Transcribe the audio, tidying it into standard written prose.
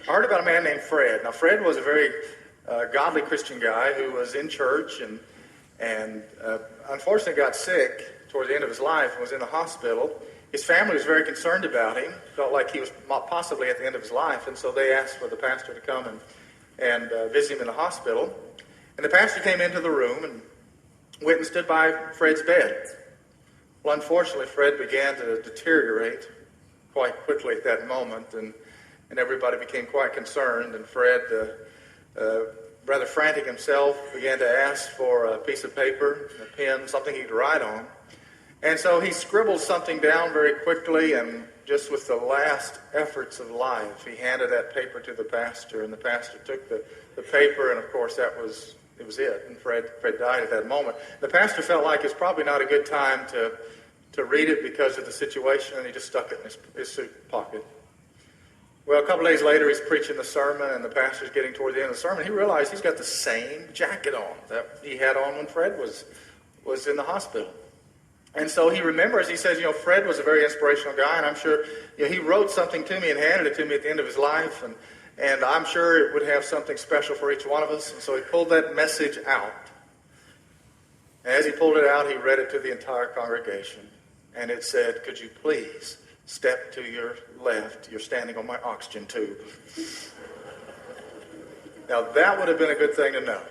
I heard about a man named Fred. Now, Fred was a very godly Christian guy who was in church and unfortunately got sick towards the end of his life and was in the hospital. His family was very concerned about him, felt like he was possibly at the end of his life, and so they asked for the pastor to come and visit him in the hospital. And the pastor came into the room and went and stood by Fred's bed. Well, unfortunately, Fred began to deteriorate quite quickly at that moment, and everybody became quite concerned, and Fred, rather frantic himself, began to ask for a piece of paper, a pen, something he could write on. And so he scribbled something down very quickly, and just with the last efforts of life, he handed that paper to the pastor, and the pastor took the paper, and of course it was it, and Fred died at that moment. The pastor felt like it's probably not a good time to read it because of the situation, and he just stuck it in his suit pocket. Well, a couple days later, he's preaching the sermon, and the pastor's getting toward the end of the sermon. He realized he's got the same jacket on that he had on when Fred was in the hospital. And so he remembers, he says, Fred was a very inspirational guy, and I'm sure he wrote something to me and handed it to me at the end of his life, and I'm sure it would have something special for each one of us. And so he pulled that message out. And as he pulled it out, he read it to the entire congregation. And it said, "Could you please step to your left? You're standing on my oxygen tube." Now, that would have been a good thing to know.